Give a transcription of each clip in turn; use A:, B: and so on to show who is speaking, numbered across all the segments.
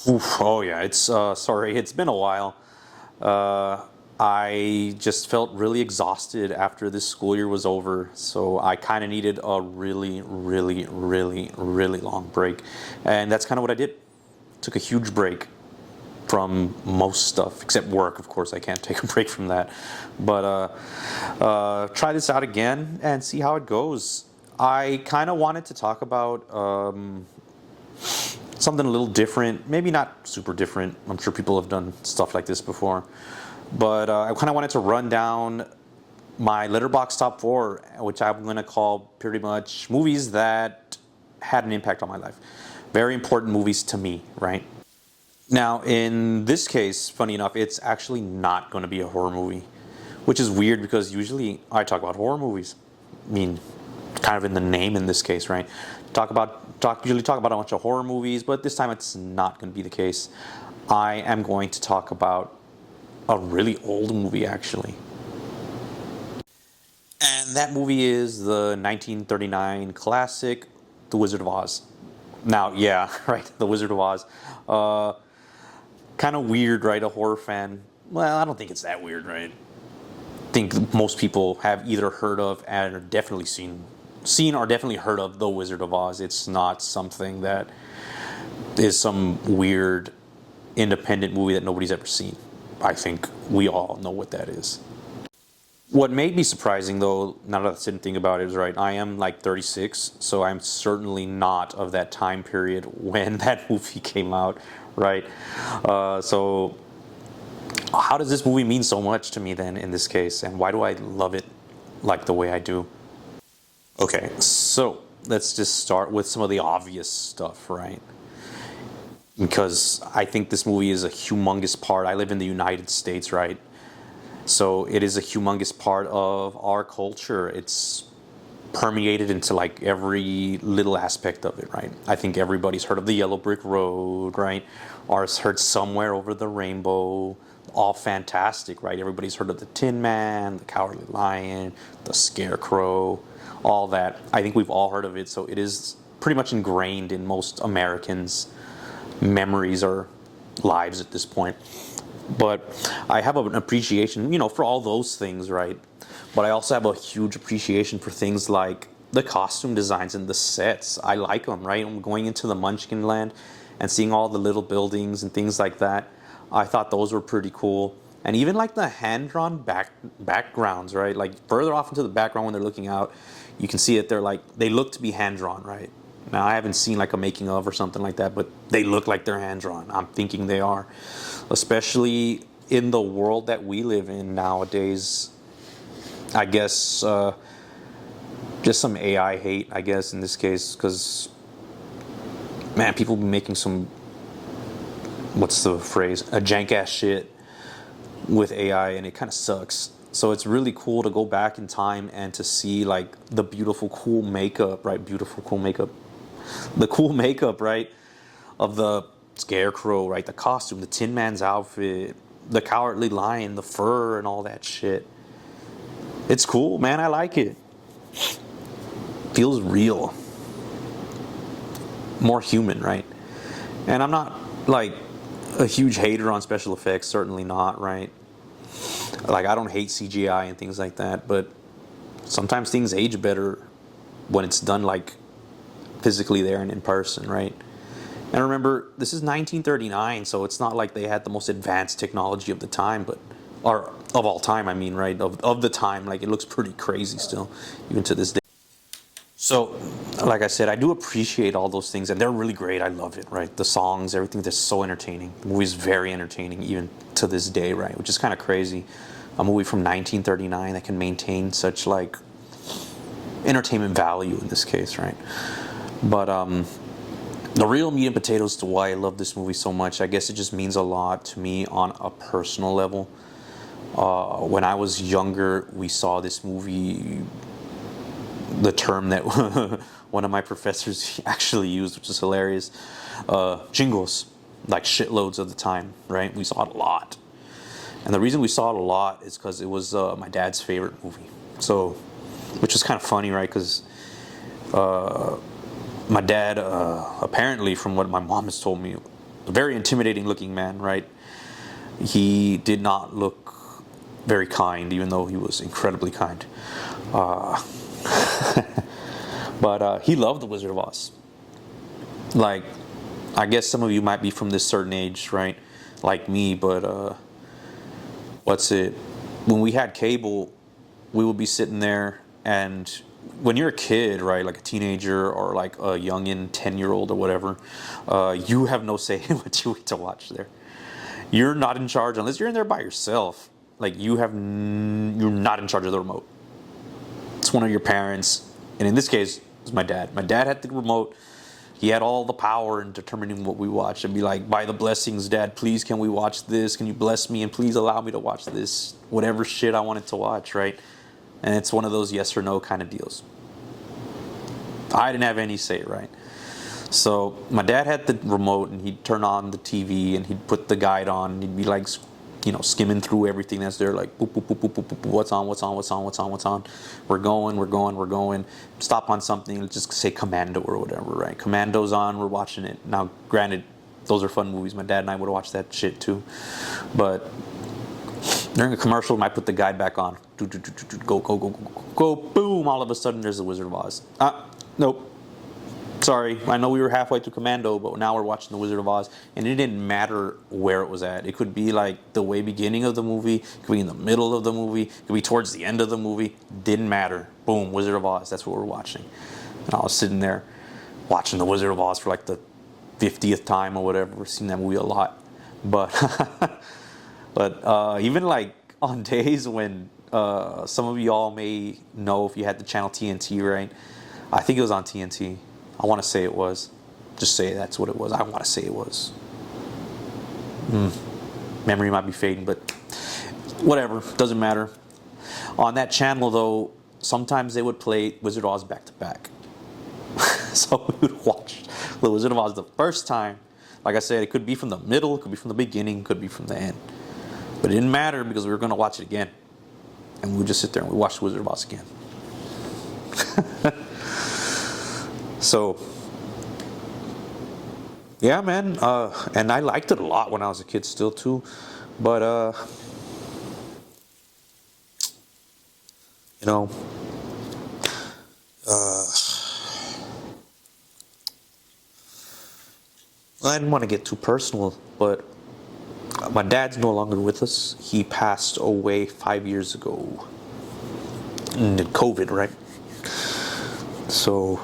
A: Oof, oh yeah, it's sorry, it's been a while. I just felt really exhausted after this school year was over, so I kind of needed a really, really, really, really long break, and that's kind of what I did. Took a huge break from most stuff except work. Of course, I can't take a break from that, but try this out again and see how it goes. I kind of wanted to talk about something a little different, maybe not super different. I'm sure people have done stuff like this before, but I kind of wanted to run down my Letterboxd top four, which I'm going to call pretty much movies that had an impact on my life. Very important movies to me, right? Now, in this case, funny enough, it's actually not going to be a horror movie, which is weird because usually I talk about horror movies. I mean, kind of in the name in this case, right? Usually talk about a bunch of horror movies, but this time it's not going to be the case. I am going to talk about a really old movie actually. And that movie is the 1939 classic The Wizard of Oz. Now, yeah, right, The Wizard of Oz. Uh, Kind of weird, right? A horror fan. Well, I don't think it's that weird, right? I think most people have either heard of and are definitely seen or definitely heard of The Wizard of Oz. It's not something that is some weird independent movie that nobody's ever seen. I think we all know what that is. What made me surprising, though, now that I sit and think about it, is right. I am like 36, so I'm certainly not of that time period when that movie came out, right? So, how does this movie mean so much to me then in this case, and why do I love it like the way I do? Okay, so let's just start with some of the obvious stuff, right? Because I think this movie is a humongous part. I live in the United States, right? So it is a humongous part of our culture. It's permeated into like every little aspect of it, right? I think everybody's heard of the Yellow Brick Road, right? Or has heard Somewhere Over the Rainbow. All fantastic, right? Everybody's heard of the Tin Man, the Cowardly Lion, the Scarecrow, all that. I think we've all heard of it, so it is pretty much ingrained in most Americans' memories or lives at this point. But I have an appreciation, for all those things, right? But I also have a huge appreciation for things like the costume designs and the sets. I like them, right? I'm going into the Munchkin Land and seeing all the little buildings and things like that. I thought those were pretty cool. And even like the hand-drawn backgrounds, right? Like further off into the background when they're looking out, you can see that they look to be hand-drawn, right? Now I haven't seen like a making of or something like that, but they look like they're hand-drawn. I'm thinking they are, especially in the world that we live in nowadays. I guess just some AI hate, I guess, in this case, because man, people be making some, what's the phrase, a jank ass shit with AI, and it kind of sucks. So it's really cool to go back in time and to see like the beautiful, cool makeup, right? Beautiful, cool makeup, the cool makeup, right? Of the Scarecrow, right? The costume, the Tin Man's outfit, the Cowardly Lion, the fur, and all that shit. It's cool, man. I like it. Feels real, more human, right? And I'm not like a huge hater on special effects, certainly not, right? Like I don't hate CGI and things like that, but sometimes things age better when it's done like physically there and in person, right? And remember, this is 1939, so it's not like they had the most advanced technology of the time, or of all time, I mean, right? Of the time, like it looks pretty crazy still, even to this day. So, like I said, I do appreciate all those things, and they're really great. I love it, right? The songs, everything, they're so entertaining. The movie's very entertaining, even to this day, right? Which is kind of crazy. A movie from 1939 that can maintain such like entertainment value in this case, right? But the real meat and potatoes to why I love this movie so much, I guess it just means a lot to me on a personal level. When I was younger, we saw this movie, the term that one of my professors actually used, which is hilarious, jingles, like shitloads of the time, right? We saw it a lot. And the reason we saw it a lot is because it was my dad's favorite movie. So, which is kind of funny, right? Because my dad, apparently, from what my mom has told me, a very intimidating looking man, right? He did not look very kind, even though he was incredibly kind. Uh, but he loved The Wizard of Oz. Like, I guess some of you might be from this certain age, right? Like me, but what's it? When we had cable, we would be sitting there, and when you're a kid, right, like a teenager or like a youngin, 10-year-old or whatever, you have no say in what you get to watch there. You're not in charge unless you're in there by yourself. Like you're not in charge of the remote. It's one of your parents, and in this case, it was my dad. My dad had the remote. He had all the power in determining what we watched, and be like, by the blessings, Dad, please can we watch this? Can you bless me and please allow me to watch this? Whatever shit I wanted to watch, right? And it's one of those yes or no kind of deals. I didn't have any say, right? So my dad had the remote, and he'd turn on the TV, and he'd put the guide on, and he'd be like, skimming through everything that's there, like boop, boop, boop, boop, boop, boop, what's on, what's on, what's on, what's on, what's on. We're going. Stop on something, let's just say Commando or whatever, right? Commando's on, we're watching it. Now, granted, those are fun movies. My dad and I would watch that shit too. But during a commercial, I might put the guide back on. Go, boom, all of a sudden there's the Wizard of Oz. Nope. Sorry, I know we were halfway through Commando, but now we're watching The Wizard of Oz, and it didn't matter where it was at. It could be like the way beginning of the movie, it could be in the middle of the movie, it could be towards the end of the movie. Didn't matter. Boom, Wizard of Oz. That's what we're watching. And I was sitting there watching The Wizard of Oz for like the 50th time or whatever. We've seen that movie a lot, but but even like on days when some of y'all may know if you had the channel TNT, right? I think it was on TNT. I want to say it was. Just say that's what it was. I want to say it was. Memory might be fading, but whatever. Doesn't matter. On that channel, though, sometimes they would play Wizard of Oz back to back. So we would watch The Wizard of Oz the first time. Like I said, it could be from the middle, it could be from the beginning, it could be from the end. But it didn't matter because we were going to watch it again. And we would just sit there and we watch The Wizard of Oz again. So, yeah, man, and I liked it a lot when I was a kid still too, but, I didn't want to get too personal, but my dad's no longer with us. He passed away 5 years ago in COVID, right? So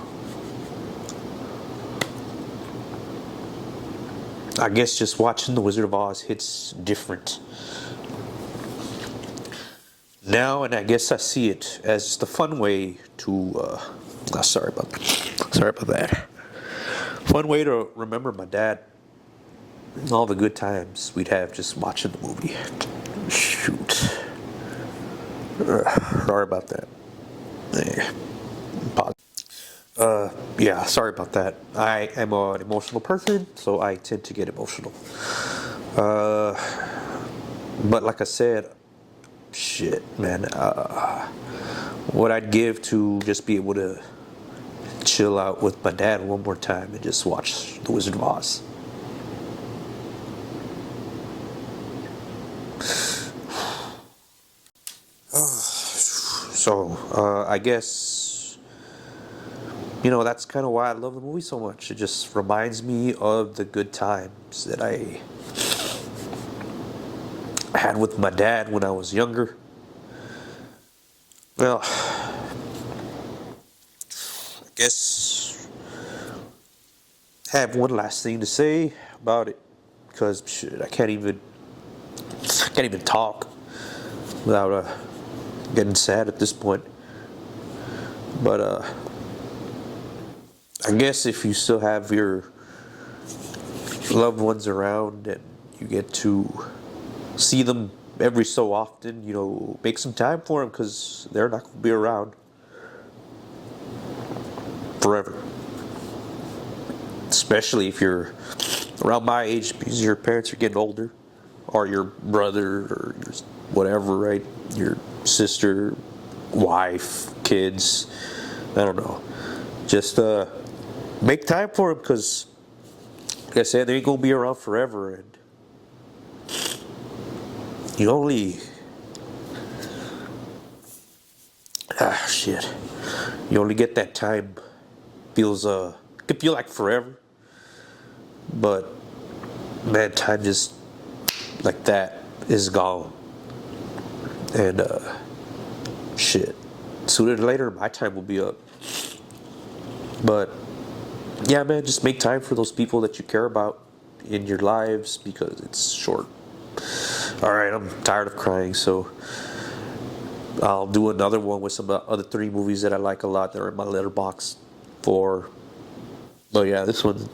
A: I guess just watching The Wizard of Oz hits different now, and I guess I see it as just a fun way to, sorry about that. Fun way to remember my dad and all the good times we'd have just watching the movie. Shoot. Sorry about that. There. Pause. Yeah, sorry about that. I am an emotional person, so I tend to get emotional. But like I said, shit, man, what I'd give to just be able to chill out with my dad one more time and just watch The Wizard of Oz. So, I guess, that's kind of why I love the movie so much. It just reminds me of the good times that I had with my dad when I was younger. Well, I guess I have one last thing to say about it, because shit, I can't even talk without getting sad at this point. But I guess if you still have your loved ones around and you get to see them every so often, make some time for them, because they're not going to be around forever. Especially if you're around my age, because your parents are getting older, or your brother, or your whatever, right? Your sister, wife, kids, I don't know. Just make time for them, because like I said, they ain't gonna be around forever, and you only shit. You only get that time. Feels could feel like forever, but man, time just like that is gone, and shit. Sooner or later, my time will be up. But yeah, man, just make time for those people that you care about in your lives because it's short. All right, I'm tired of crying, so I'll do another one with some other three movies that I like a lot that are in my letterbox for. But yeah, this one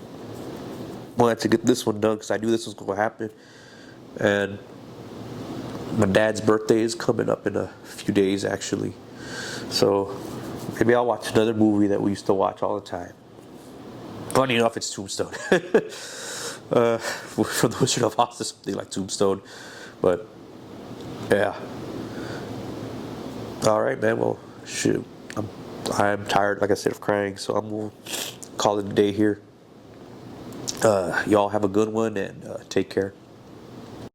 A: wanted to get this one done because I knew this was going to happen, and my dad's birthday is coming up in a few days actually, so maybe I'll watch another movie that we used to watch all the time. Funny enough, it's Tombstone. From the Wizard of Oz, something like Tombstone, but yeah. All right, man. Well, shoot, I'm tired, like I said, of crying, so I'm gonna call it a day here. Y'all have a good one and take care.